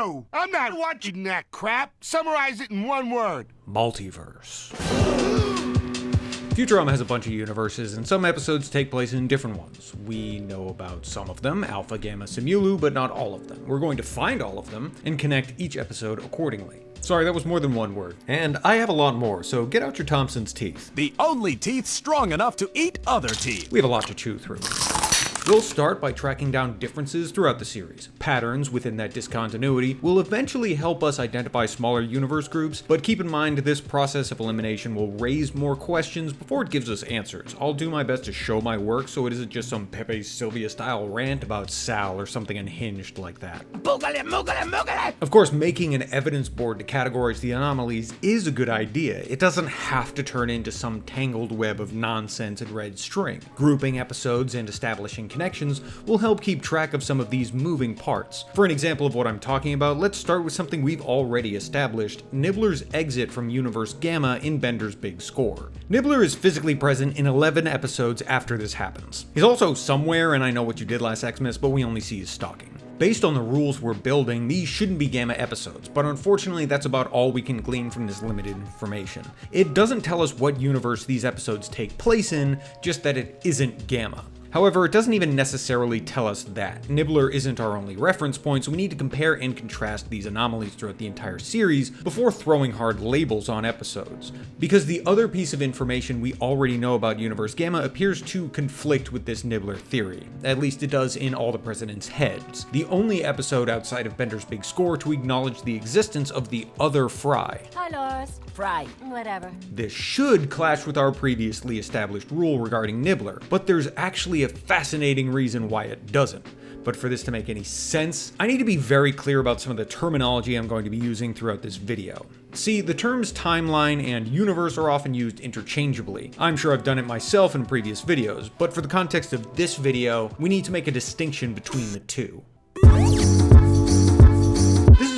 No! I'm not watching that crap! Summarize it in one word. Multiverse. Futurama has a bunch of universes, and some episodes take place in different ones. We know about some of them, Alpha, Gamma, Simulu, but not all of them. We're going to find all of them and connect each episode accordingly. Sorry, that was more than one word. And I have a lot more, so get out your Thompson's teeth. The only teeth strong enough to eat other teeth. We have a lot to chew through. We'll start by tracking down differences throughout the series. Patterns within that discontinuity will eventually help us identify smaller universe groups, but keep in mind this process of elimination will raise more questions before it gives us answers. I'll do my best to show my work so it isn't just some Pepe Sylvia style rant about Sal or something unhinged like that. Of course, making an evidence board to categorize the anomalies is a good idea. It doesn't have to turn into some tangled web of nonsense and red string. Grouping episodes and establishing connections will help keep track of some of these moving parts. For an example of what I'm talking about, let's start with something we've already established: Nibbler's exit from Universe Gamma in Bender's Big Score. Nibbler is physically present in 11 episodes after this happens. He's also somewhere, and I Know What You Did Last Xmas, but we only see his stalking. Based on the rules we're building, these shouldn't be Gamma episodes, but unfortunately that's about all we can glean from this limited information. It doesn't tell us what universe these episodes take place in, just that it isn't Gamma. However, it doesn't even necessarily tell us that. Nibbler isn't our only reference point, so we need to compare and contrast these anomalies throughout the entire series before throwing hard labels on episodes. Because the other piece of information we already know about Universe Gamma appears to conflict with this Nibbler theory. At least it does in All the President's Heads, the only episode outside of Bender's Big Score to acknowledge the existence of the other Fry. Hi, Loris. Fry. Whatever. This should clash with our previously established rule regarding Nibbler, but there's actually a fascinating reason why it doesn't. But for this to make any sense, I need to be very clear about some of the terminology I'm going to be using throughout this video. See, the terms timeline and universe are often used interchangeably. I'm sure I've done it myself in previous videos, but for the context of this video, we need to make a distinction between the two.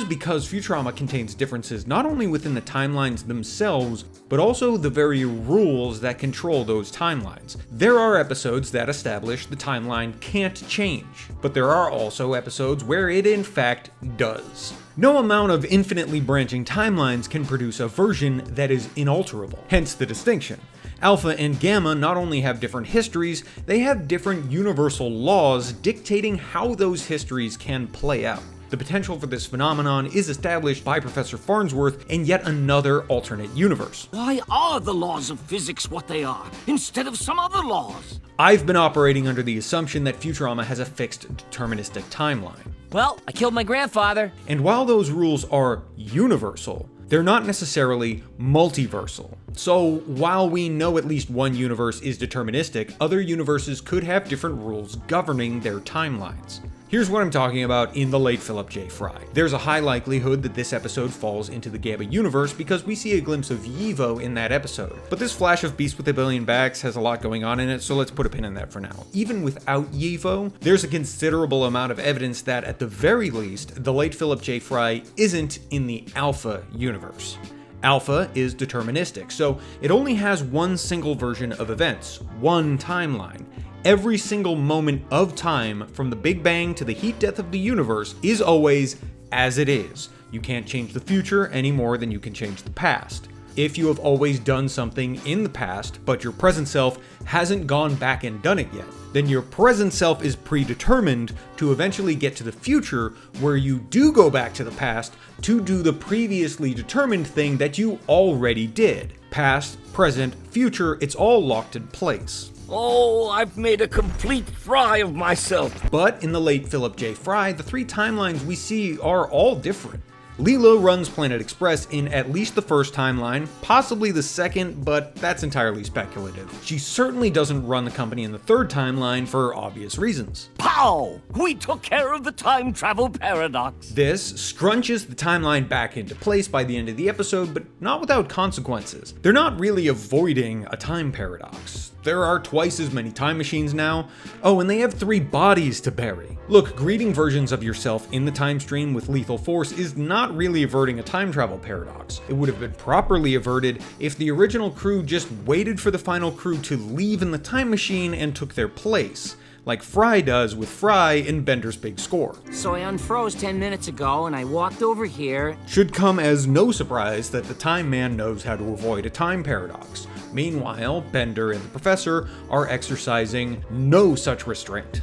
Because Futurama contains differences not only within the timelines themselves, but also the very rules that control those timelines. There are episodes that establish the timeline can't change, but there are also episodes where it in fact does. No amount of infinitely branching timelines can produce a version that is inalterable, hence the distinction. Alpha and Gamma not only have different histories, they have different universal laws dictating how those histories can play out. The potential for this phenomenon is established by Professor Farnsworth in yet another alternate universe. Why are the laws of physics what they are, instead of some other laws? I've been operating under the assumption that Futurama has a fixed deterministic timeline. Well, I killed my grandfather. And while those rules are universal, they're not necessarily multiversal. So while we know at least one universe is deterministic, other universes could have different rules governing their timelines. Here's what I'm talking about in the late Philip J. Fry. There's a high likelihood that this episode falls into the Gamma universe because we see a glimpse of Yivo in that episode. But this flash of Beast with a Billion Backs has a lot going on in it, so let's put a pin in that for now. Even without Yivo, there's a considerable amount of evidence that at the very least, the late Philip J. Fry isn't in the Alpha universe. Alpha is deterministic, so it only has one single version of events, one timeline. Every single moment of time, from the Big Bang to the heat death of the universe, is always as it is. You can't change the future any more than you can change the past. If you have always done something in the past, but your present self hasn't gone back and done it yet, then your present self is predetermined to eventually get to the future where you do go back to the past to do the previously determined thing that you already did. Past, present, future, it's all locked in place. Oh, I've made a complete fry of myself. But in the late Philip J. Fry, the three timelines we see are all different. Leela runs Planet Express in at least the first timeline, possibly the second, but that's entirely speculative. She certainly doesn't run the company in the third timeline for obvious reasons. Pow! We took care of the time travel paradox. This scrunches the timeline back into place by the end of the episode, but not without consequences. They're not really avoiding a time paradox. There are twice as many time machines now. Oh, and they have 3 bodies to bury. Look, greeting versions of yourself in the time stream with lethal force is not really averting a time travel paradox. It would have been properly averted if the original crew just waited for the final crew to leave in the time machine and took their place. like Fry does with Fry in Bender's Big Score. So I unfroze 10 minutes ago and I walked over here. Should come as no surprise that the Time Man knows how to avoid a time paradox. Meanwhile, Bender and the Professor are exercising no such restraint.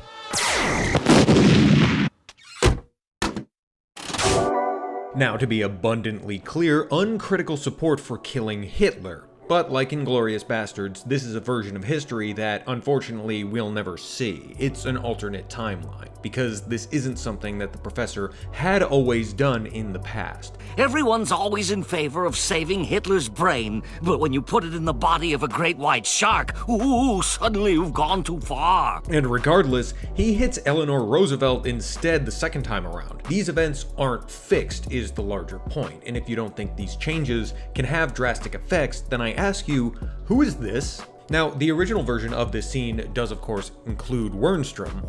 Now, to be abundantly clear, uncritical support for killing Hitler. But like Inglourious Bastards, this is a version of history that, unfortunately, we'll never see. It's an alternate timeline, because this isn't something that the Professor had always done in the past. Everyone's always in favor of saving Hitler's brain, but when you put it in the body of a great white shark, ooh, suddenly you've gone too far. And regardless, he hits Eleanor Roosevelt instead the second time around. These events aren't fixed is the larger point, and if you don't think these changes can have drastic effects, then I ask you, who is this? Now, the original version of this scene does of course include Wernstrom,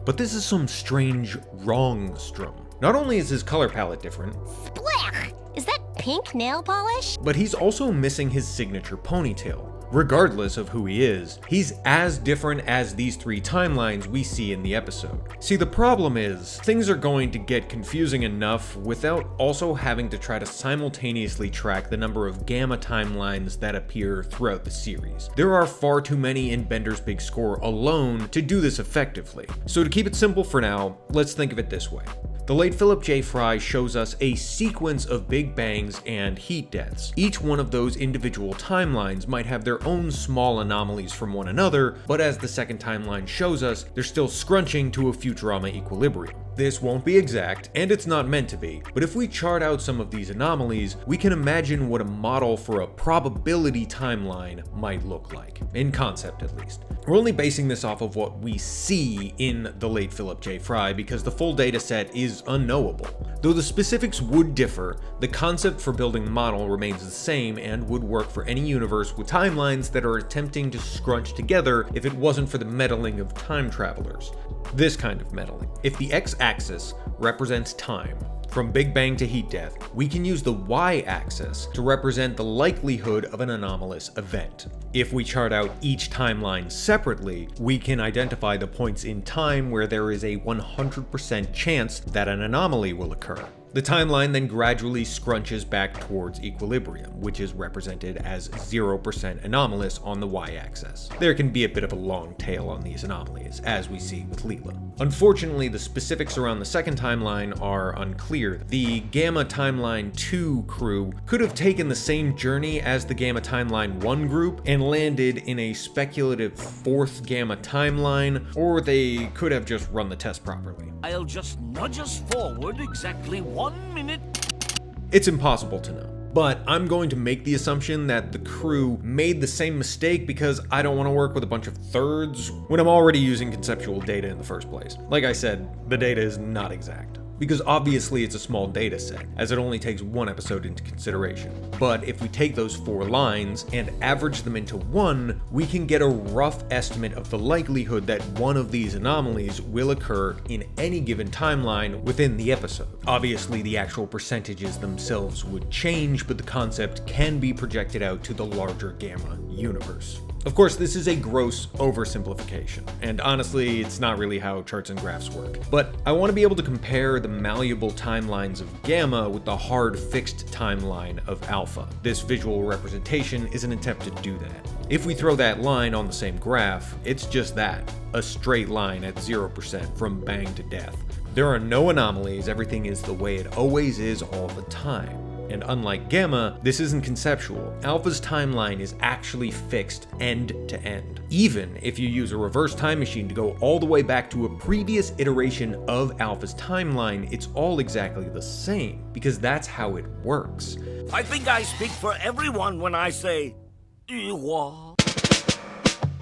but this is some strange wrongstrom. Not only is his color palette different, Blech! Is that pink nail polish? but he's also missing his signature ponytail. Regardless of who he is, he's as different as these three timelines we see in the episode. See, the problem is, things are going to get confusing enough without also having to try to simultaneously track the number of gamma timelines that appear throughout the series. There are far too many in Bender's Big Score alone to do this effectively. So to keep it simple for now, let's think of it this way. The late Philip J. Fry shows us a sequence of Big Bangs and heat deaths. Each one of those individual timelines might have their own small anomalies from one another, but as the second timeline shows us, they're still scrunching to a Futurama equilibrium. This won't be exact, and it's not meant to be, but if we chart out some of these anomalies, we can imagine what a model for a probability timeline might look like, in concept at least. We're only basing this off of what we see in the late Philip J. Fry because the full data set is unknowable. Though the specifics would differ, the concept for building the model remains the same and would work for any universe with timelines that are attempting to scrunch together if it wasn't for the meddling of time travelers. This kind of meddling. If the x-axis represents time, from Big Bang to heat death, we can use the y-axis to represent the likelihood of an anomalous event. If we chart out each timeline separately, we can identify the points in time where there is a 100% chance that an anomaly will occur. The timeline then gradually scrunches back towards equilibrium, which is represented as 0% anomalous on the y-axis. There can be a bit of a long tail on these anomalies, as we see with Leela. Unfortunately, the specifics around the second timeline are unclear. The Gamma Timeline 2 crew could have taken the same journey as the Gamma Timeline 1 group and landed in a speculative fourth Gamma Timeline, or they could have just run the test properly. I'll just nudge us forward exactly 1 minute. It's impossible to know. But I'm going to make the assumption that the crew made the same mistake because I don't want to work with a bunch of thirds when I'm already using conceptual data in the first place. Like I said, the data is not exact. Because obviously it's a small data set, as it only takes one episode into consideration. But if we take those 4 lines and average them into 1, we can get a rough estimate of the likelihood that one of these anomalies will occur in any given timeline within the episode. Obviously the actual percentages themselves would change, but the concept can be projected out to the larger Gamma universe. Of course, this is a gross oversimplification, and honestly, it's not really how charts and graphs work. But I want to be able to compare the malleable timelines of Gamma with the hard fixed timeline of Alpha. This visual representation is an attempt to do that. If we throw that line on the same graph, it's just that, a straight line at 0% from bang to death. There are no anomalies, everything is the way it always is all the time. And unlike Gamma, this isn't conceptual. Alpha's timeline is actually fixed end to end. Even if you use a reverse time machine to go all the way back to a previous iteration of Alpha's timeline, it's all exactly the same, because that's how it works. I think I speak for everyone when I say, Ewa.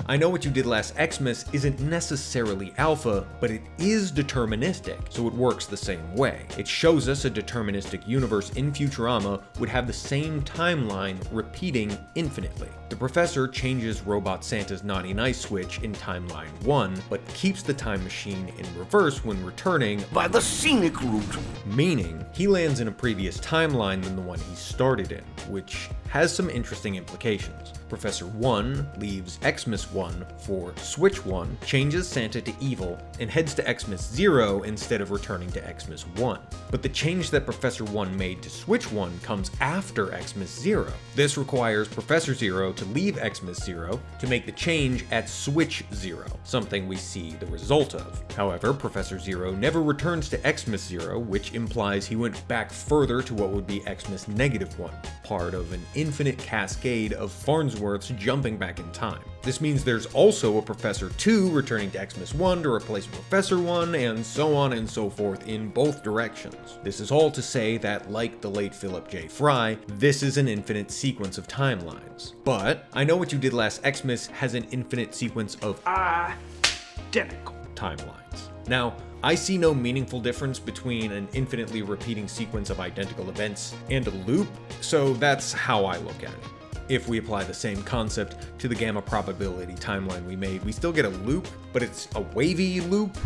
I know what you did last Xmas isn't necessarily alpha, but it is deterministic, so it works the same way. It shows us a deterministic universe in Futurama would have the same timeline repeating infinitely. The professor changes Robot Santa's Naughty Nice switch in Timeline 1, but keeps the time machine in reverse when returning By the scenic route. meaning he lands in a previous timeline than the one he started in, which has some interesting implications. Professor 1 leaves Xmas 1 for Switch 1, changes Santa to evil, and heads to Xmas 0 instead of returning to Xmas 1. But the change that Professor 1 made to Switch 1 comes after Xmas 0. This requires Professor 0 to leave Xmas 0 to make the change at Switch 0, something we see the result of. However, Professor 0 never returns to Xmas 0, which implies he went back further to what would be Xmas -1, part of an infinite cascade of Farnsworths jumping back in time. This means there's also a Professor 2 returning to Xmas 1 to replace Professor 1, and so on and so forth in both directions. This is all to say that, like the late Philip J. Fry, this is an infinite sequence of timelines. But I Know What You Did Last Xmas has an infinite sequence of identical timelines. Now, I see no meaningful difference between an infinitely repeating sequence of identical events and a loop, so that's how I look at it. If we apply the same concept to the gamma probability timeline we made, we still get a loop, but it's a wavy loop.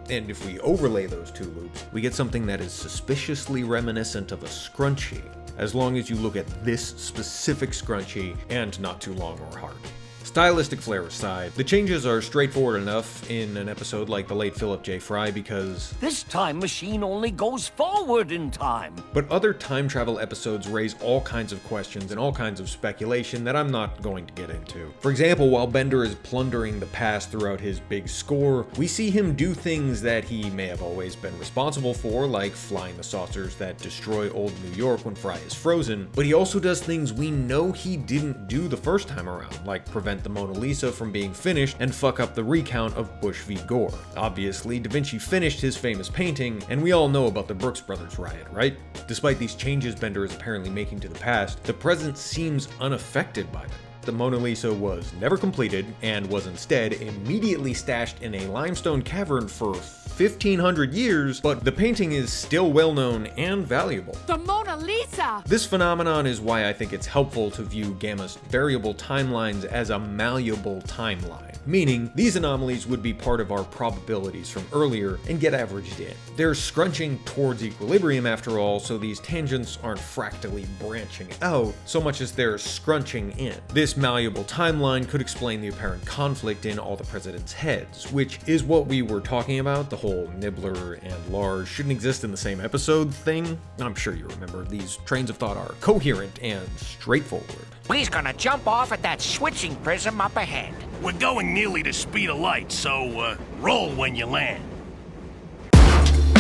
And if we overlay those two loops, we get something that is suspiciously reminiscent of a scrunchie, as long as you look at this specific scrunchie and not too long or hard. Stylistic flair aside, the changes are straightforward enough in an episode like the late Philip J. Fry because This time machine only goes forward in time. But other time travel episodes raise all kinds of questions and all kinds of speculation that I'm not going to get into. For example, while Bender is plundering the past throughout his big score, we see him do things that he may have always been responsible for, like flying the saucers that destroy old New York when Fry is frozen, but he also does things we know he didn't do the first time around, like prevent the Mona Lisa from being finished and fuck up the recount of Bush v. Gore. Obviously, Da Vinci finished his famous painting, and we all know about the Brooks Brothers riot, right? Despite these changes Bender is apparently making to the past, the present seems unaffected by them. The Mona Lisa was never completed and was instead immediately stashed in a limestone cavern for 1,500 years, but the painting is still well known and valuable. The Mona Lisa! This phenomenon is why I think it's helpful to view Gamma's variable timelines as a malleable timeline, meaning these anomalies would be part of our probabilities from earlier and get averaged in. They're scrunching towards equilibrium after all, so these tangents aren't fractally branching out so much as they're scrunching in. This malleable timeline could explain the apparent conflict in all the president's heads, which is what we were talking about, the whole Nibbler and Lars shouldn't exist in the same episode thing. I'm sure you remember, these trains of thought are coherent and straightforward. We's gonna jump off at that switching prism up ahead. We're going nearly the speed of light, so roll when you land.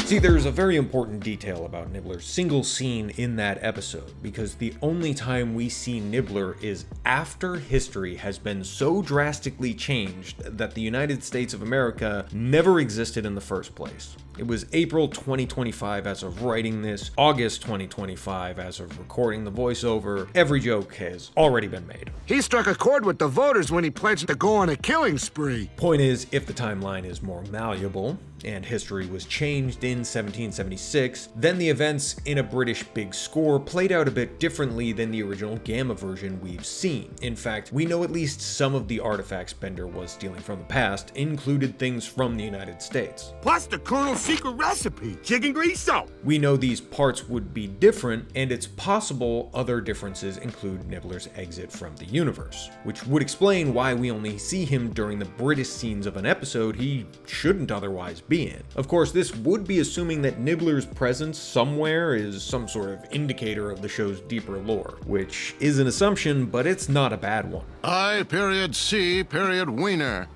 See, there's a very important detail about Nibbler's single scene in that episode, because the only time we see Nibbler is after history has been so drastically changed that the United States of America never existed in the first place. It was April 2025 as of writing this, August 2025 as of recording the voiceover. Every joke has already been made. He struck a chord with the voters when he pledged to go on a killing spree. Point is, if the timeline is more malleable, and history was changed in 1776, then the events in a British big score played out a bit differently than the original Gamma version we've seen. In fact, we know at least some of the artifacts Bender was stealing from the past included things from the United States. Plus the Colonel's secret recipe, chicken grease soap. We know these parts would be different, and it's possible other differences include Nibbler's exit from the universe, which would explain why we only see him during the British scenes of an episode he shouldn't otherwise be in. Of course, this would be assuming that Nibbler's presence somewhere is some sort of indicator of the show's deeper lore, which is an assumption, but it's not a bad one. I.C.Wiener.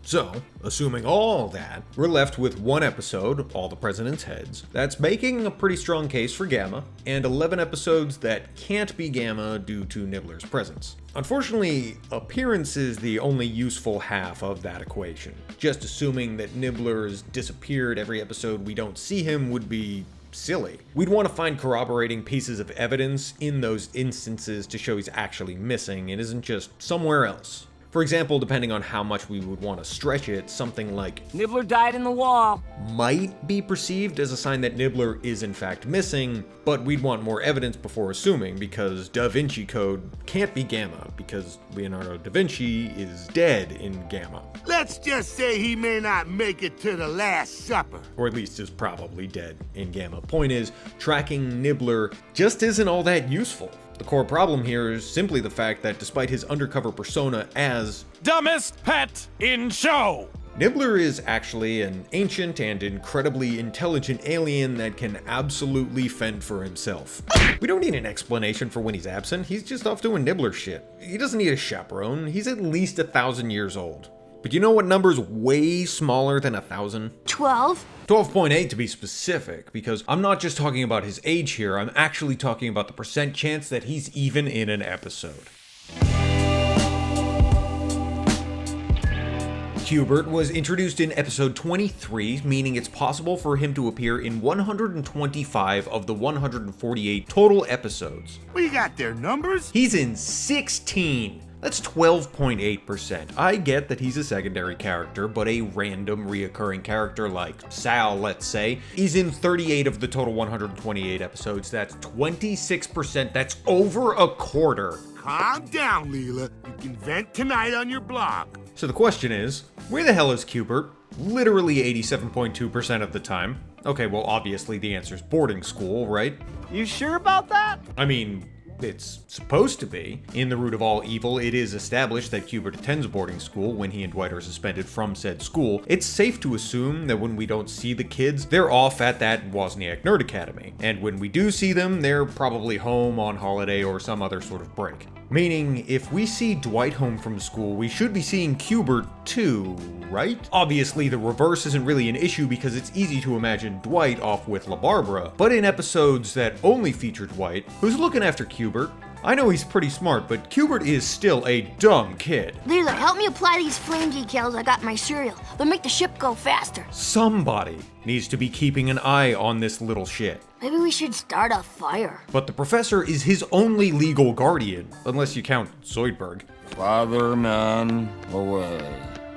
So, assuming all that, we're left with one episode, All the President's Heads, that's making a pretty strong case for Gamma, and 11 episodes that can't be Gamma due to Nibbler's presence. Unfortunately, appearance is the only useful half of that equation. Just assuming that Nibbler's disappeared every episode we don't see him would be silly. We'd want to find corroborating pieces of evidence in those instances to show he's actually missing and isn't just somewhere else. For example, depending on how much we would want to stretch it, something like Nibbler died in the wall. might be perceived as a sign that Nibbler is in fact missing, but we'd want more evidence before assuming, because Da Vinci Code can't be Gamma, because Leonardo da Vinci is dead in Gamma. Let's just say he may not make it to the Last Supper. Or at least is probably dead in Gamma. Point is, tracking Nibbler just isn't all that useful. The core problem here is simply the fact that despite his undercover persona as Dumbest pet in show! Nibbler is actually an ancient and incredibly intelligent alien that can absolutely fend for himself. We don't need an explanation for when he's absent, he's just off doing Nibbler shit. He doesn't need a chaperone, he's at least 1,000 years old. But you know what number's way smaller than 1,000? 12? 12.8 to be specific, because I'm not just talking about his age here, I'm actually talking about the percent chance that he's even in an episode. Cubert was introduced in episode 23, meaning it's possible for him to appear in 125 of the 148 total episodes. We got their numbers? He's in 16! That's 12.8%. I get that he's a secondary character, but a random reoccurring character like Sal, let's say, is in 38 of the total 128 episodes. That's 26%. That's over a quarter. Calm down, Leela. You can vent tonight on your blog. So the question is, where the hell is Cubert? Literally 87.2% of the time. Okay, well obviously the answer's boarding school, right? You sure about that? I mean, it's supposed to be. In The Root of All Evil, it is established that Cubert attends boarding school when he and Dwight are suspended from said school. It's safe to assume that when we don't see the kids, they're off at that Wozniak Nerd Academy. And when we do see them, they're probably home on holiday or some other sort of break. Meaning, if we see Dwight home from school, we should be seeing Cubert too, right? Obviously, the reverse isn't really an issue because it's easy to imagine Dwight off with La Barbara, but in episodes that only feature Dwight, who's looking after Cubert? I know he's pretty smart, but Cubert is still a dumb kid. Leela, help me apply these flame decals I got in my cereal. They'll make the ship go faster. Somebody needs to be keeping an eye on this little shit. Maybe we should start a fire. But the professor is his only legal guardian, unless you count Zoidberg. Father man away.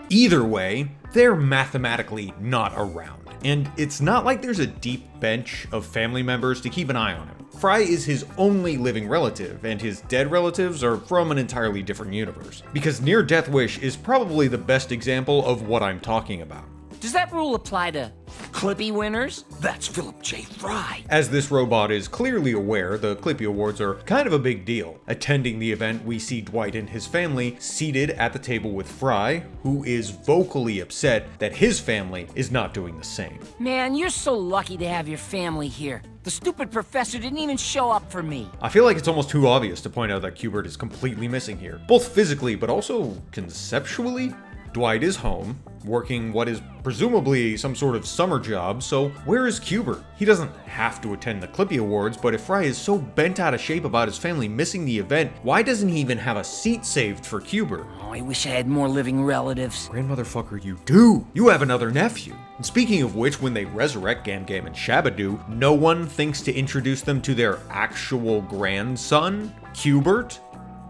Either way, they're mathematically not around. And it's not like there's a deep bench of family members to keep an eye on him. Fry is his only living relative, and his dead relatives are from an entirely different universe. Because Near Death Wish is probably the best example of what I'm talking about. Does that rule apply to Clippy winners? That's Philip J. Fry. As this robot is clearly aware, the Clippy Awards are kind of a big deal. Attending the event, we see Dwight and his family seated at the table with Fry, who is vocally upset that his family is not doing the same. Man, you're so lucky to have your family here. The stupid professor didn't even show up for me. I feel like it's almost too obvious to point out that Cubert is completely missing here, both physically but also conceptually. Dwight is home, working what is presumably some sort of summer job, so where is Cubert? He doesn't have to attend the Clippy Awards, but if Fry is so bent out of shape about his family missing the event, why doesn't he even have a seat saved for Cubert? Oh, I wish I had more living relatives. Grandmotherfucker, you do! You have another nephew! And speaking of which, when they resurrect Gam Gam and Shabadoo, no one thinks to introduce them to their actual grandson, Cubert?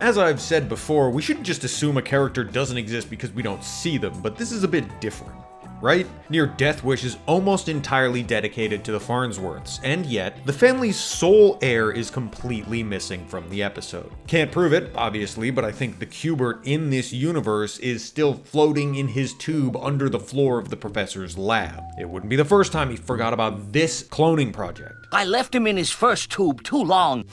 As I've said before, we shouldn't just assume a character doesn't exist because we don't see them, but this is a bit different, right? Near Death Wish is almost entirely dedicated to the Farnsworths, and yet, the family's sole heir is completely missing from the episode. Can't prove it, obviously, but I think the Cubert in this universe is still floating in his tube under the floor of the professor's lab. It wouldn't be the first time he forgot about this cloning project. I left him in his first tube too long.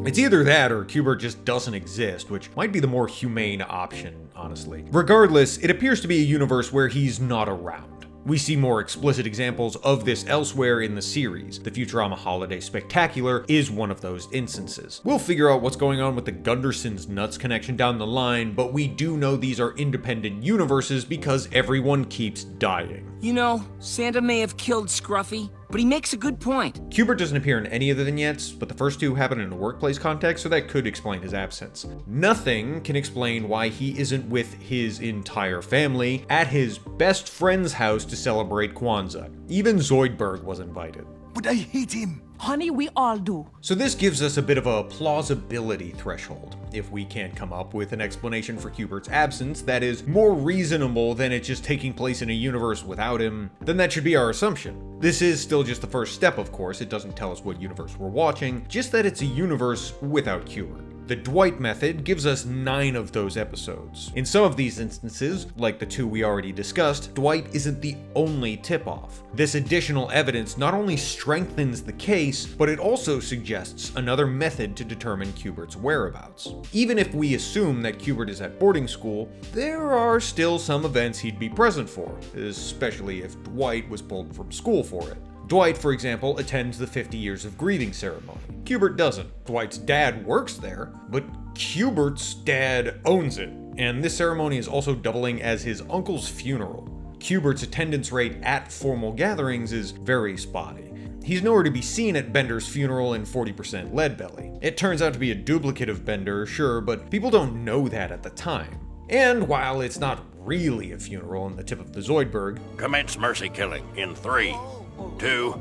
It's either that or Cubert just doesn't exist, which might be the more humane option, honestly. Regardless, it appears to be a universe where he's not around. We see more explicit examples of this elsewhere in the series. The Futurama Holiday Spectacular is one of those instances. We'll figure out what's going on with the Gunderson's nuts connection down the line, but we do know these are independent universes because everyone keeps dying. You know, Santa may have killed Scruffy, but he makes a good point. Cubert doesn't appear in any of the vignettes, but the first two happen in a workplace context, so that could explain his absence. Nothing can explain why he isn't with his entire family at his best friend's house to celebrate Kwanzaa. Even Zoidberg was invited. But I hate him. Honey, we all do. So this gives us a bit of a plausibility threshold. If we can't come up with an explanation for Cubert's absence that is more reasonable than it just taking place in a universe without him, then that should be our assumption. This is still just the first step, of course. It doesn't tell us what universe we're watching, just that it's a universe without Cubert. The Dwight method gives us 9 of those episodes. In some of these instances, like the 2 we already discussed, Dwight isn't the only tip-off. This additional evidence not only strengthens the case, but it also suggests another method to determine Cubert's whereabouts. Even if we assume that Cubert is at boarding school, there are still some events he'd be present for, especially if Dwight was pulled from school for it. Dwight, for example, attends the 50 Years of Grieving ceremony. Cubert doesn't. Dwight's dad works there, but Cubert's dad owns it, and this ceremony is also doubling as his uncle's funeral. Cubert's attendance rate at formal gatherings is very spotty. He's nowhere to be seen at Bender's funeral in 40% Leadbelly. It turns out to be a duplicate of Bender, sure, but people don't know that at the time. And while it's not really a funeral in the tip of the Zoidberg, Commence mercy killing in 3, 2,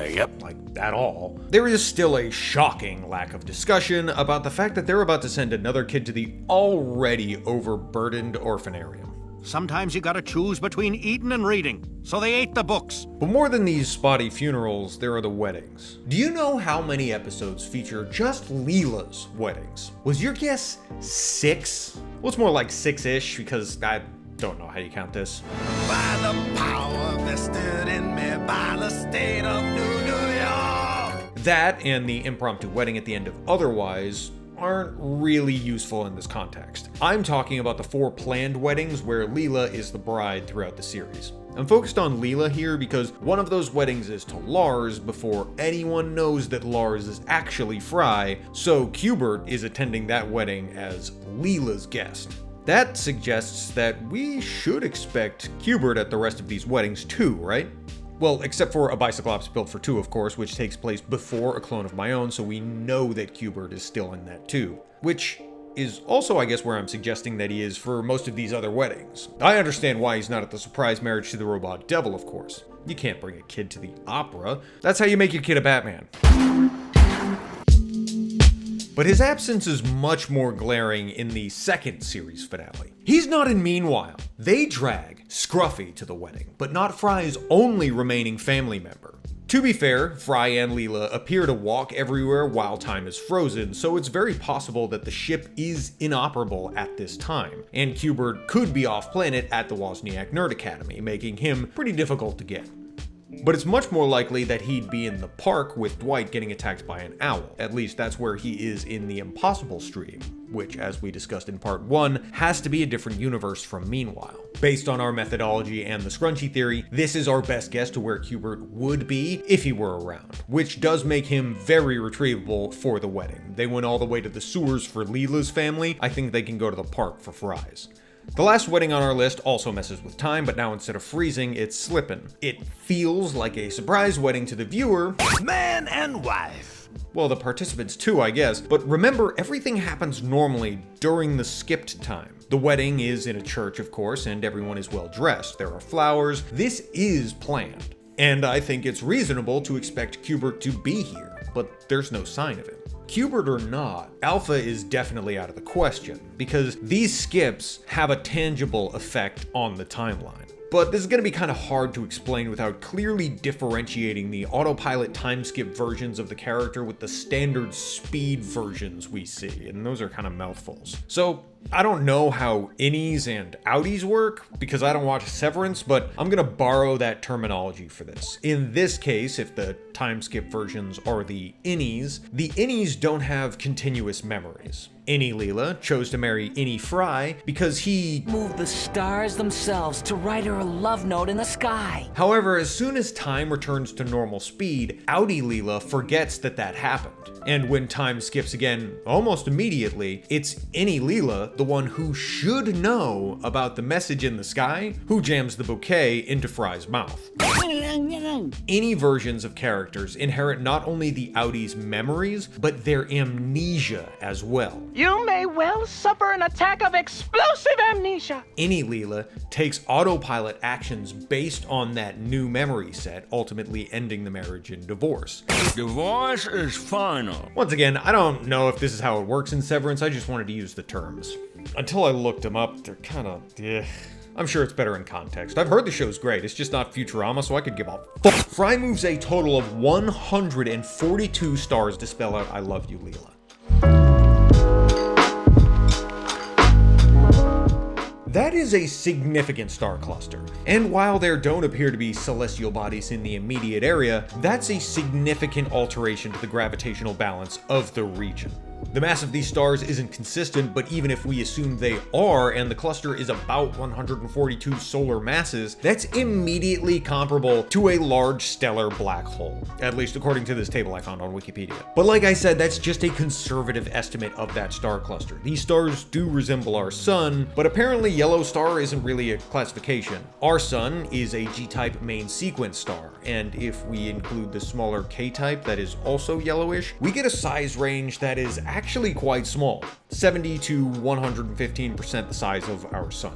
yep. like at all, there is still a shocking lack of discussion about the fact that they're about to send another kid to the already overburdened orphanarium. Sometimes you gotta choose between eating and reading, so they ate the books. But more than these spotty funerals, there are the weddings. Do you know how many episodes feature just Leela's weddings? Was your guess 6? Well, it's more like 6-ish, because I don't know how you count this. By the power vested in me by the state of New York. That and the impromptu wedding at the end of Otherwise aren't really useful in this context. I'm talking about the 4 planned weddings where Leela is the bride throughout the series. I'm focused on Leela here because one of those weddings is to Lars before anyone knows that Lars is actually Fry, so Cubert is attending that wedding as Leela's guest. That suggests that we should expect Cubert at the rest of these weddings too, right? Well, except for A Bicyclops Built for Two, of course, which takes place before A Clone of My Own, so we know that Cubert is still in that too. Which is also, I guess, where I'm suggesting that he is for most of these other weddings. I understand why he's not at the surprise marriage to the robot devil, of course. You can't bring a kid to the opera. That's how you make your kid a Batman. But his absence is much more glaring in the second series finale. He's not in Meanwhile. They drag Scruffy to the wedding, but not Fry's only remaining family member. To be fair, Fry and Leela appear to walk everywhere while time is frozen, so it's very possible that the ship is inoperable at this time, and Cubert could be off-planet at the Wozniak Nerd Academy, making him pretty difficult to get. But it's much more likely that he'd be in the park with Dwight getting attacked by an owl. At least that's where he is in the Impossible stream, which, as we discussed in part 1, has to be a different universe from Meanwhile. Based on our methodology and the scrunchy theory, this is our best guess to where Cubert would be if he were around, which does make him very retrievable for the wedding. They went all the way to the sewers for Leela's family. I think they can go to the park for Fry's. The last wedding on our list also messes with time, but now instead of freezing, it's slipping. It feels like a surprise wedding to the viewer. Man and wife. Well, the participants too, I guess. But remember, everything happens normally during the skipped time. The wedding is in a church, of course, and everyone is well dressed. There are flowers. This is planned. And I think it's reasonable to expect Cubert to be here, but there's no sign of it. Cubert or not, Alpha is definitely out of the question, because these skips have a tangible effect on the timeline. But this is going to be kind of hard to explain without clearly differentiating the autopilot time skip versions of the character with the standard speed versions we see, and those are kind of mouthfuls. So I don't know how innies and outies work, because I don't watch Severance, but I'm gonna borrow that terminology for this. In this case, if the time skip versions are the innies don't have continuous memories. Innie Leela chose to marry Innie Fry because he moved the stars themselves to write her a love note in the sky. However, as soon as time returns to normal speed, Outie Leela forgets that happened. And when time skips again almost immediately, it's Innie Leela, the one who should know about the message in the sky, who jams the bouquet into Fry's mouth. Any versions of characters inherit not only the Outies' memories, but their amnesia as well. You may well suffer an attack of explosive amnesia. Any Leela takes autopilot actions based on that new memory set, ultimately ending the marriage in divorce. Divorce is final. Once again, I don't know if this is how it works in Severance, I just wanted to use the terms. Until I looked them up, they're kinda, I'm sure it's better in context. I've heard the show's great, it's just not Futurama, so I could give a fuck. Fry moves a total of 142 stars to spell out I love you, Leela. That is a significant star cluster, and while there don't appear to be celestial bodies in the immediate area, that's a significant alteration to the gravitational balance of the region. The mass of these stars isn't consistent, but even if we assume they are, and the cluster is about 142 solar masses, that's immediately comparable to a large stellar black hole, at least according to this table I found on Wikipedia. But like I said, that's just a conservative estimate of that star cluster. These stars do resemble our sun, but apparently yellow star isn't really a classification. Our sun is a G-type main sequence star, and if we include the smaller K-type that is also yellowish, we get a size range that is actually quite small, 70 to 115% the size of our sun.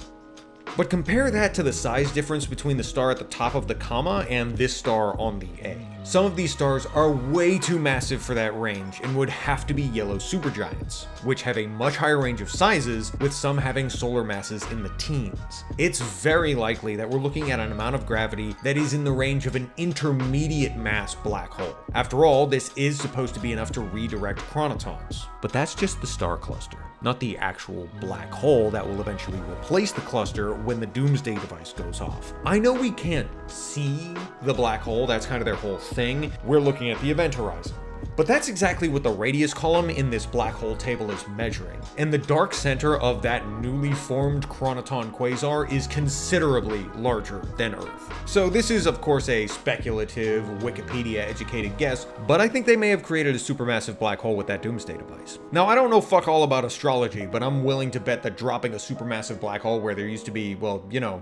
But compare that to the size difference between the star at the top of the comma and this star on the A. Some of these stars are way too massive for that range and would have to be yellow supergiants, which have a much higher range of sizes, with some having solar masses in the teens. It's very likely that we're looking at an amount of gravity that is in the range of an intermediate mass black hole. After all, this is supposed to be enough to redirect chronotons. But that's just the star cluster, not the actual black hole that will eventually replace the cluster when the doomsday device goes off. I know we can't see the black hole, that's kind of their whole thing. We're looking at the event horizon. But that's exactly what the radius column in this black hole table is measuring, and the dark center of that newly formed chronoton quasar is considerably larger than Earth. So this is of course a speculative, Wikipedia-educated guess, but I think they may have created a supermassive black hole with that doomsday device. Now I don't know fuck all about astrology, but I'm willing to bet that dropping a supermassive black hole where there used to be, well, you know,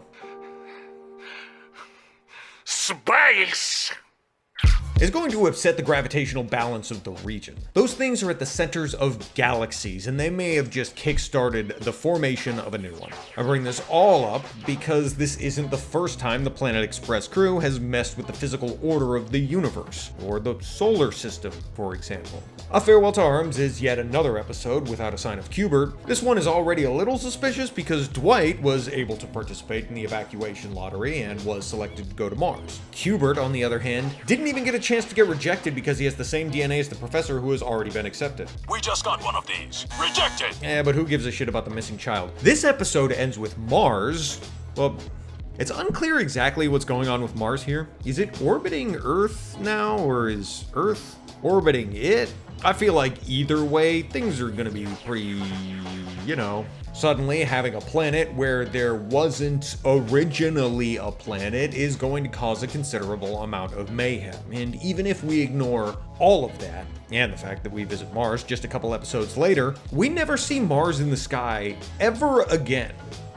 space is going to upset the gravitational balance of the region. Those things are at the centers of galaxies, and they may have just kick-started the formation of a new one. I bring this all up because this isn't the first time the Planet Express crew has messed with the physical order of the universe, or the solar system, for example. A Farewell to Arms is yet another episode without a sign of Cubert. This one is already a little suspicious because Dwight was able to participate in the evacuation lottery and was selected to go to Mars. Cubert, on the other hand, didn't even get a chance to get rejected because he has the same DNA as the professor who has already been accepted. We just got one of these. Rejected. But who gives a shit about the missing child? This episode ends with Mars. Well, it's unclear exactly what's going on with Mars here. Is it orbiting Earth now, or is Earth orbiting it? I feel like either way, things are gonna be pretty, you know. Suddenly, having a planet where there wasn't originally a planet is going to cause a considerable amount of mayhem. And even if we ignore all of that, and the fact that we visit Mars just a couple episodes later, we never see Mars in the sky ever again.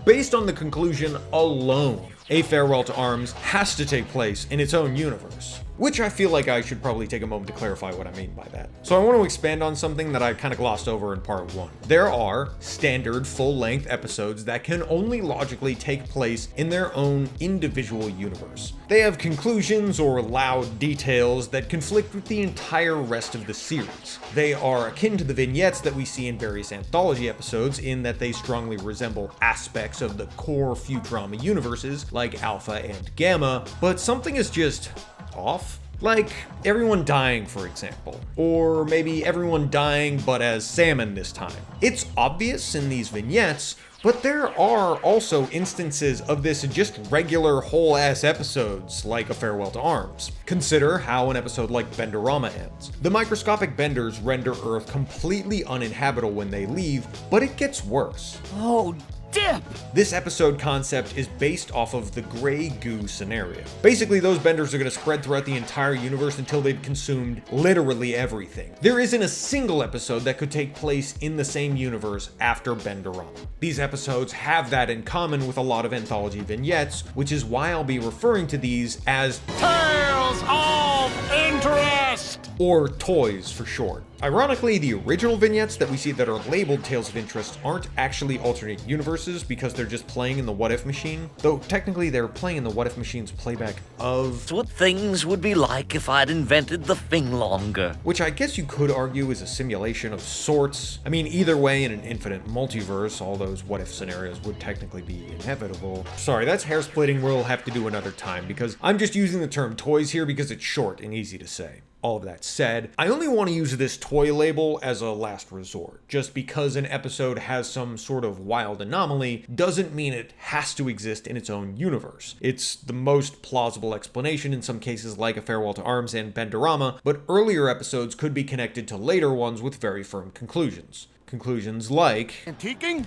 Based on the conclusion alone, A Farewell to Arms has to take place in its own universe. Which I feel like I should probably take a moment to clarify what I mean by that. So I want to expand on something that I kind of glossed over in part 1. There are standard full-length episodes that can only logically take place in their own individual universe. They have conclusions or loud details that conflict with the entire rest of the series. They are akin to the vignettes that we see in various anthology episodes in that they strongly resemble aspects of the core Futurama universes like Alpha and Gamma, but something is just off. Like everyone dying, for example. Or maybe everyone dying but as salmon this time. It's obvious in these vignettes, but there are also instances of this in just regular whole-ass episodes, like A Farewell to Arms. Consider how an episode like Benderama ends. The microscopic benders render Earth completely uninhabitable when they leave, but it gets worse. Oh, dip! This episode concept is based off of the gray goo scenario. Basically, those benders are going to spread throughout the entire universe until they've consumed literally everything. There isn't a single episode that could take place in the same universe after Benderama. These episodes have that in common with a lot of anthology vignettes, which is why I'll be referring to these as Tales of Interest! or toys for short. Ironically, the original vignettes that we see that are labeled Tales of Interest aren't actually alternate universes because they're just playing in the What If machine, though technically they're playing in the What If machine's playback of It's what things would be like if I'd invented the thing longer. which I guess you could argue is a simulation of sorts. I mean, either way, in an infinite multiverse, all those what if scenarios would technically be inevitable. Sorry, that's hair splitting we'll have to do another time because I'm just using the term toys here because it's short and easy to say. All of that said, I only want to use this toy label as a last resort. Just because an episode has some sort of wild anomaly doesn't mean it has to exist in its own universe. It's the most plausible explanation in some cases like A Farewell to Arms and Benderama, but earlier episodes could be connected to later ones with very firm conclusions. Conclusions like Antiquing?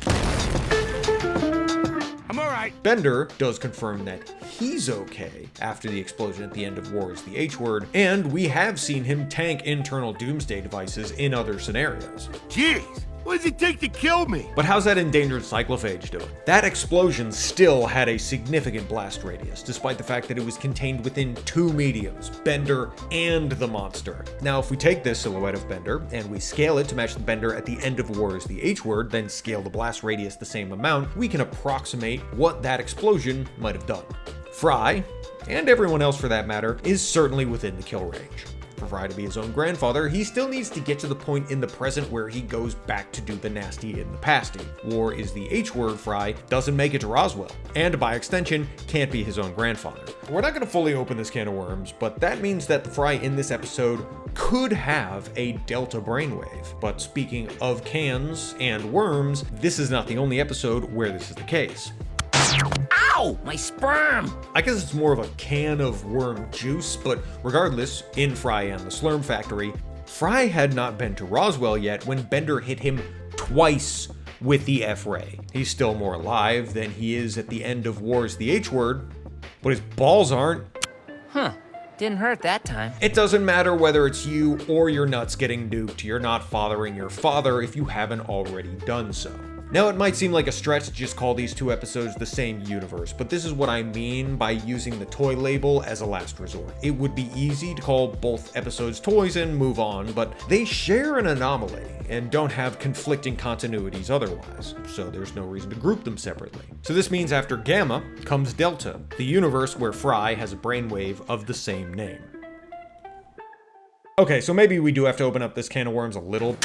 I'm alright. Bender does confirm that he's okay after the explosion at the end of War is the H word, and we have seen him tank internal doomsday devices in other scenarios. Jeez, what does it take to kill me? But how's that endangered cyclophage doing? That explosion still had a significant blast radius, despite the fact that it was contained within two mediums, Bender and the monster. Now, if we take this silhouette of Bender and we scale it to match the Bender at the end of War is the H word, then scale the blast radius the same amount, we can approximate what that explosion might have done. Fry, and everyone else for that matter, is certainly within the kill range. For Fry to be his own grandfather, he still needs to get to the point in the present where he goes back to do the nasty in the pasty. War is the H word Fry doesn't make it to Roswell, and by extension, can't be his own grandfather. We're not going to fully open this can of worms, but that means that Fry in this episode could have a delta brainwave. But speaking of cans and worms, this is not the only episode where this is the case. Ow! My sperm! I guess it's more of a can of worm juice, but regardless, in Fry and the Slurm Factory, Fry had not been to Roswell yet when Bender hit him twice with the F-ray. He's still more alive than he is at the end of War's the H word, but his balls aren't. Huh. Didn't hurt that time. It doesn't matter whether it's you or your nuts getting nuked, you're not fathering your father if you haven't already done so. Now, it might seem like a stretch to just call these two episodes the same universe, but this is what I mean by using the toy label as a last resort. It would be easy to call both episodes toys and move on, but they share an anomaly and don't have conflicting continuities otherwise, so there's no reason to group them separately. So this means after Gamma comes Delta, the universe where Fry has a brainwave of the same name. Okay, so maybe we do have to open up this can of worms a little,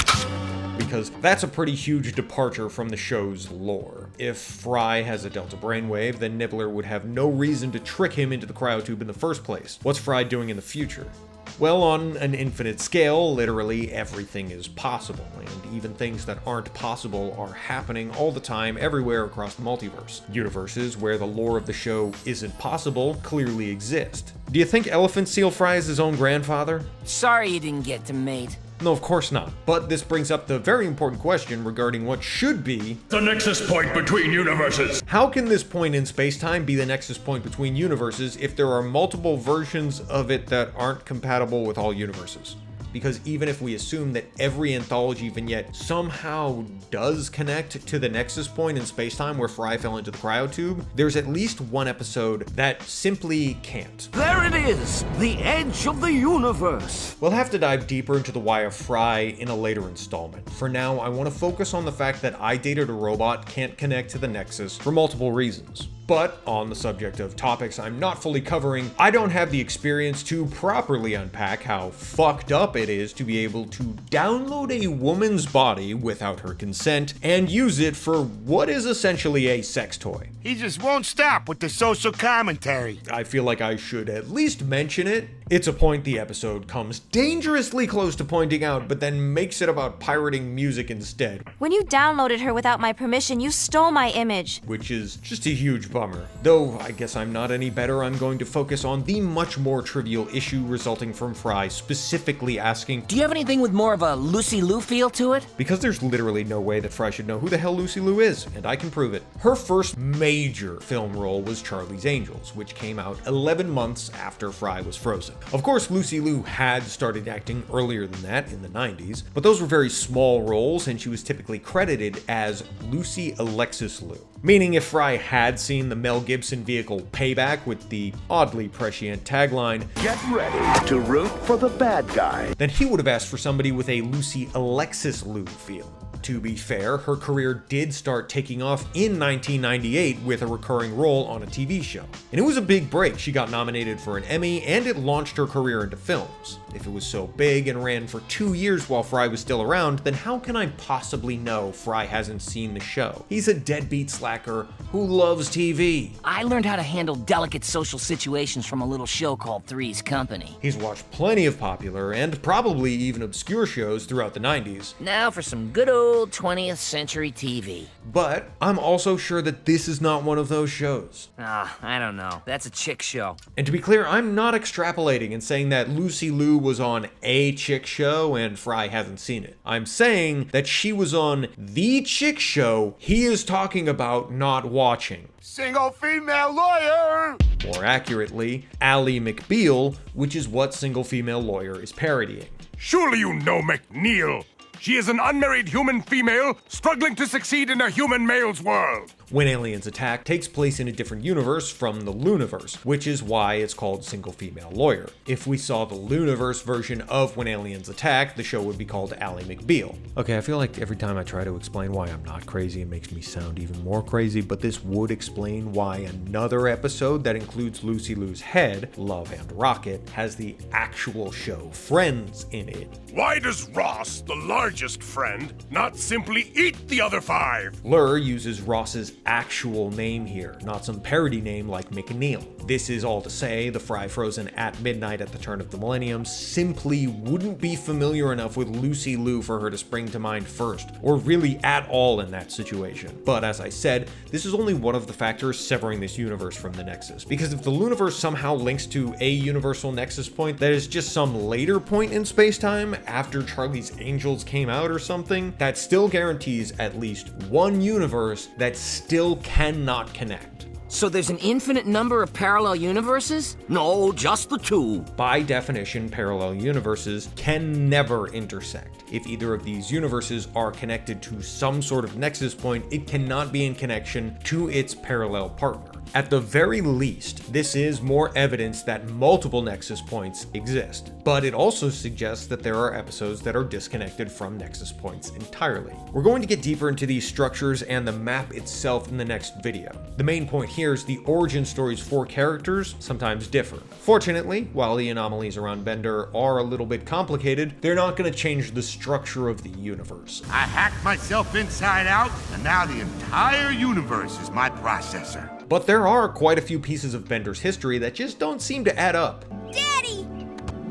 because that's a pretty huge departure from the show's lore. If Fry has a delta brainwave, then Nibbler would have no reason to trick him into the cryotube in the first place. What's Fry doing in the future? Well, on an infinite scale, literally everything is possible, and even things that aren't possible are happening all the time everywhere across the multiverse. Universes where the lore of the show isn't possible clearly exist. Do you think Elephant Seal Fry is his own grandfather? Sorry you didn't get to mate. No, of course not. But this brings up the very important question regarding what should be the nexus point between universes. How can this point in space-time be the nexus point between universes if there are multiple versions of it that aren't compatible with all universes? Because even if we assume that every anthology vignette somehow does connect to the nexus point in space-time where Fry fell into the cryotube, there's at least one episode that simply can't. There it is, the edge of the universe. We'll have to dive deeper into the why of Fry in a later installment. For now, I want to focus on the fact that I Dated a Robot can't connect to the nexus for multiple reasons. But on the subject of topics I'm not fully covering, I don't have the experience to properly unpack how fucked up it is to be able to download a woman's body without her consent and use it for what is essentially a sex toy. He just won't stop with the social commentary. I feel like I should at least mention it. It's a point the episode comes dangerously close to pointing out, but then makes it about pirating music instead. When you downloaded her without my permission, you stole my image. Which is just a huge bummer. Though, I guess I'm not any better, I'm going to focus on the much more trivial issue resulting from Fry specifically asking, do you have anything with more of a Lucy Liu feel to it? Because there's literally no way that Fry should know who the hell Lucy Liu is, and I can prove it. Her first major film role was Charlie's Angels, which came out 11 months after Fry was frozen. Of course, Lucy Liu had started acting earlier than that, in the 90s, but those were very small roles, and she was typically credited as Lucy Alexis Liu. Meaning if Fry had seen the Mel Gibson vehicle Payback with the oddly prescient tagline, "Get ready to root for the bad guy," then he would have asked for somebody with a Lucy Alexis Liu feel. To be fair, her career did start taking off in 1998 with a recurring role on a TV show. And it was a big break. She got nominated for an Emmy, and it launched her career into films. If it was so big and ran for 2 years while Fry was still around, then how can I possibly know Fry hasn't seen the show? He's a deadbeat slacker who loves TV. I learned how to handle delicate social situations from a little show called Three's Company. He's watched plenty of popular and probably even obscure shows throughout the 90s. Now for some good old 20th century TV. But I'm also sure that this is not one of those shows. I don't know. That's a chick show. And to be clear, I'm not extrapolating and saying that Lucy Liu was on a chick show and Fry hasn't seen it. I'm saying that she was on the chick show he is talking about not watching. Single female lawyer! More accurately, Ally McBeal, which is what Single Female Lawyer is parodying. Surely you know McNeil. She is an unmarried human female struggling to succeed in a human male's world. When Aliens Attack takes place in a different universe from the Luniverse, which is why it's called Single Female Lawyer. If we saw the Luniverse version of When Aliens Attack, the show would be called Ally McBeal. Okay, I feel like every time I try to explain why I'm not crazy, it makes me sound even more crazy, but this would explain why another episode that includes Lucy Liu's head, Love and Rocket, has the actual show Friends in it. Why does Ross, the largest friend, not simply eat the other 5? Lur uses Ross's actual name here, not some parody name like McNeil. This is all to say, the Fry frozen at midnight at the turn of the millennium simply wouldn't be familiar enough with Lucy Liu for her to spring to mind first, or really at all in that situation. But as I said, this is only one of the factors severing this universe from the Nexus, because if the Luniverse somehow links to a universal Nexus point that is just some later point in space-time after Charlie's Angels came out or something, that still guarantees at least one universe that still cannot connect. So there's an infinite number of parallel universes? No, just the 2. By definition, parallel universes can never intersect. If either of these universes are connected to some sort of nexus point, it cannot be in connection to its parallel partner. At the very least, this is more evidence that multiple nexus points exist, but it also suggests that there are episodes that are disconnected from nexus points entirely. We're going to get deeper into these structures and the map itself in the next video. The main point here is the origin stories for characters sometimes differ. Fortunately, while the anomalies around Bender are a little bit complicated, they're not going to change the structure of the universe. I hacked myself inside out, and now the entire universe is my processor. But there are quite a few pieces of Bender's history that just don't seem to add up. Daddy!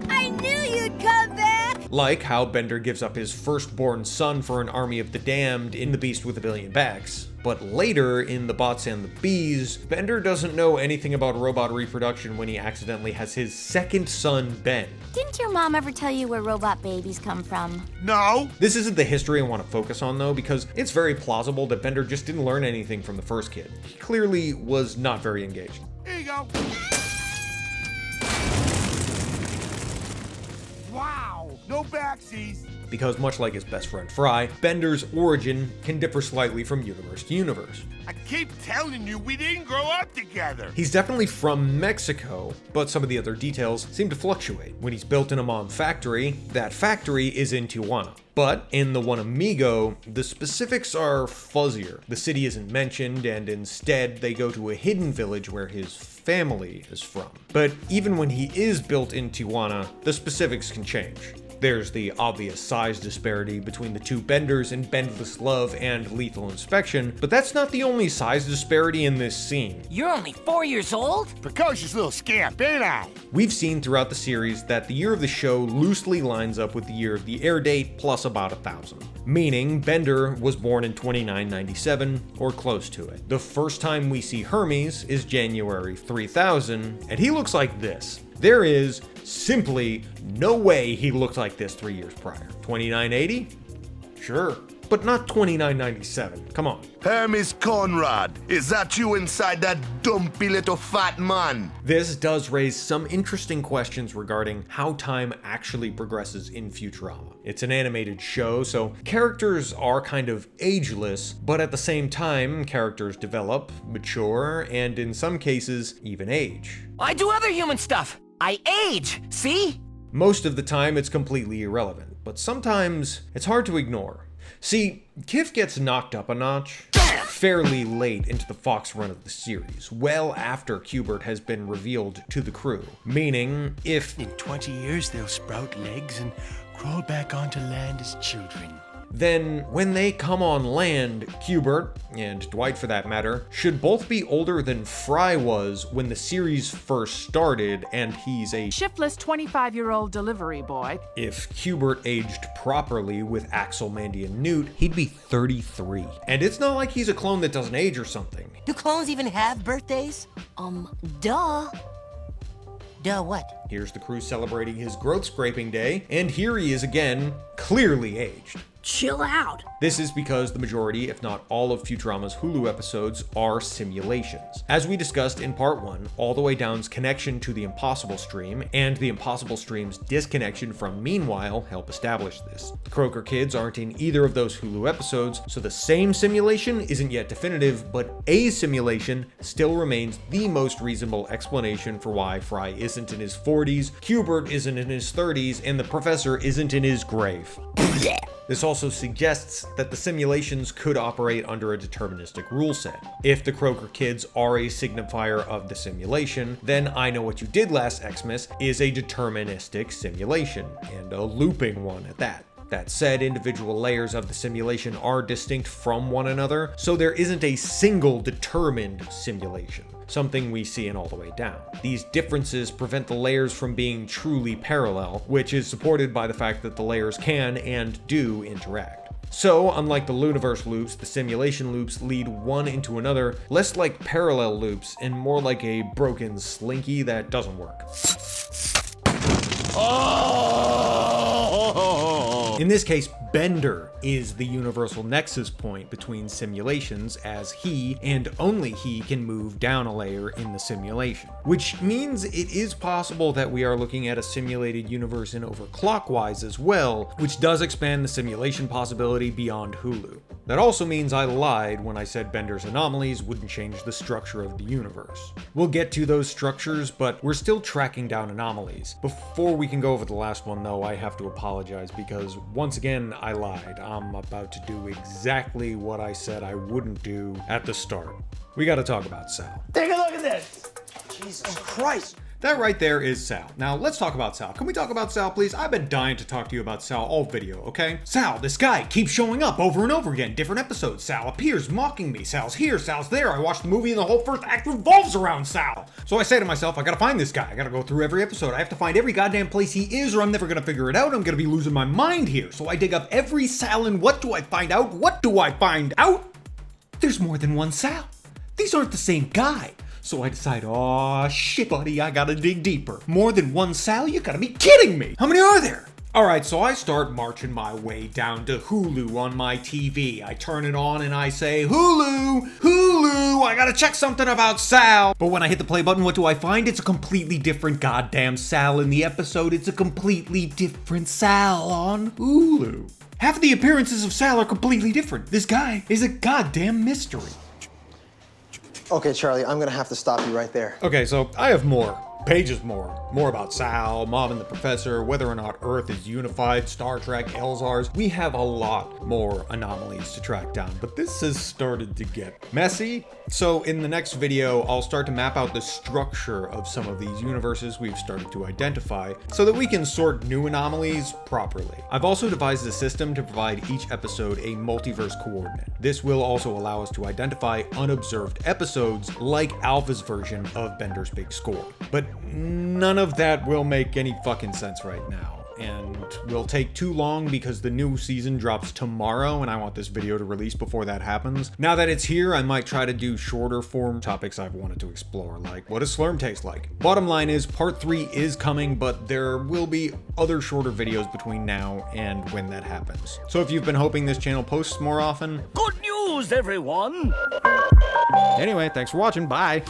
I knew you'd come back! Like how Bender gives up his firstborn son for an army of the damned in The Beast with a Billion Backs. But later, in The Bots and the Bees, Bender doesn't know anything about robot reproduction when he accidentally has his second son, Ben. Didn't your mom ever tell you where robot babies come from? No. This isn't the history I want to focus on though, because it's very plausible that Bender just didn't learn anything from the first kid. He clearly was not very engaged. Here you go. Wow, no backsies. Because much like his best friend Fry, Bender's origin can differ slightly from universe to universe. I keep telling you we didn't grow up together. He's definitely from Mexico, but some of the other details seem to fluctuate. When he's built in a mom factory, that factory is in Tijuana. But in the One Amigo, the specifics are fuzzier. The city isn't mentioned, and instead they go to a hidden village where his family is from. But even when he is built in Tijuana, the specifics can change. There's the obvious size disparity between the two Benders in Bendless Love and Lethal Inspection, but that's not the only size disparity in this scene. You're only 4 years old? Precocious little scamp, ain't I? We've seen throughout the series that the year of the show loosely lines up with the year of the air date plus about 1,000. Meaning, Bender was born in 2997, or close to it. The first time we see Hermes is January 3000, and he looks like this. There is simply no way he looked like this 3 years prior. 2980? Sure. But not 2997. Come on. Hermes Conrad, is that you inside that dumpy little fat man? This does raise some interesting questions regarding how time actually progresses in Futurama. It's an animated show, so characters are kind of ageless, but at the same time, characters develop, mature, and in some cases, even age. I do other human stuff. I age, see? Most of the time, it's completely irrelevant, but sometimes it's hard to ignore. See, Kif gets knocked up a notch fairly late into the Fox run of the series, well after Cubert has been revealed to the crew. Meaning, if in 20 years they'll sprout legs and crawl back onto land as children. Then, when they come on land, Cubert, and Dwight for that matter, should both be older than Fry was when the series first started, and he's a shiftless 25-year-old delivery boy. If Cubert aged properly with Axel, Mandy, and Newt, he'd be 33. And it's not like he's a clone that doesn't age or something. Do clones even have birthdays? Duh. Duh what? Here's the crew celebrating his growth scraping day, and here he is again, clearly aged. Chill out. This is because the majority, if not all of Futurama's Hulu episodes are simulations. As we discussed in part 1, All the Way Down's connection to the Impossible Stream and the Impossible Stream's disconnection from Meanwhile help establish this. The Croaker kids aren't in either of those Hulu episodes, so the same simulation isn't yet definitive, but a simulation still remains the most reasonable explanation for why Fry isn't in his 40s, Cubert isn't in his 30s, and the professor isn't in his grave. This also suggests that the simulations could operate under a deterministic rule set. If the Croaker kids are a signifier of the simulation, then I Know What You Did Last Xmas is a deterministic simulation, and a looping one at that. That said, individual layers of the simulation are distinct from one another, so there isn't a single determined simulation, something we see in All the Way Down. These differences prevent the layers from being truly parallel, which is supported by the fact that the layers can and do interact. So, unlike the Luniverse loops, the simulation loops lead one into another, less like parallel loops and more like a broken slinky that doesn't work. In this case, Bender is the universal nexus point between simulations, as he and only he can move down a layer in the simulation. Which means it is possible that we are looking at a simulated universe in overclockwise as well, which does expand the simulation possibility beyond Hulu. That also means I lied when I said Bender's anomalies wouldn't change the structure of the universe. We'll get to those structures, but we're still tracking down anomalies. Before we can go over the last one though, I have to apologize because once again, I lied. I'm about to do exactly what I said I wouldn't do at the start. We gotta talk about Sal. Take a look at this. Jesus Christ. That right there is Sal. Now let's talk about Sal. Can we talk about Sal, please? I've been dying to talk to you about Sal all video, okay? Sal, this guy keeps showing up over and over again. Different episodes. Sal appears mocking me. Sal's here, Sal's there. I watched the movie and the whole first act revolves around Sal. So I say to myself, I gotta find this guy. I gotta go through every episode. I have to find every goddamn place he is or I'm never gonna figure it out. I'm gonna be losing my mind here. So I dig up every Sal and what do I find out? What do I find out? There's more than one Sal. These aren't the same guy. So I decide, oh shit, buddy, I gotta dig deeper. More than one Sal? You gotta be kidding me. How many are there? Alright, so I start marching my way down to Hulu on my TV. I turn it on and I say, Hulu, I gotta check something about Sal. But when I hit the play button, what do I find? It's a completely different goddamn Sal in the episode. It's a completely different Sal on Hulu. Half of the appearances of Sal are completely different. This guy is a goddamn mystery. Okay, Charlie, I'm gonna have to stop you right there. Okay, so I have more. pages more. More about Sal, Mom and the Professor, whether or not Earth is unified, Star Trek, Elzars. We have a lot more anomalies to track down, but this has started to get messy. So in the next video, I'll start to map out the structure of some of these universes we've started to identify so that we can sort new anomalies properly. I've also devised a system to provide each episode a multiverse coordinate. This will also allow us to identify unobserved episodes like Alpha's version of Bender's Big Score. But none of that will make any fucking sense right now, and will take too long because the new season drops tomorrow and I want this video to release before that happens. Now that it's here, I might try to do shorter form topics I've wanted to explore, like what does Slurm taste like? Bottom line is part 3 is coming, but there will be other shorter videos between now and when that happens. So if you've been hoping this channel posts more often, good news, everyone! Anyway, thanks for watching, bye!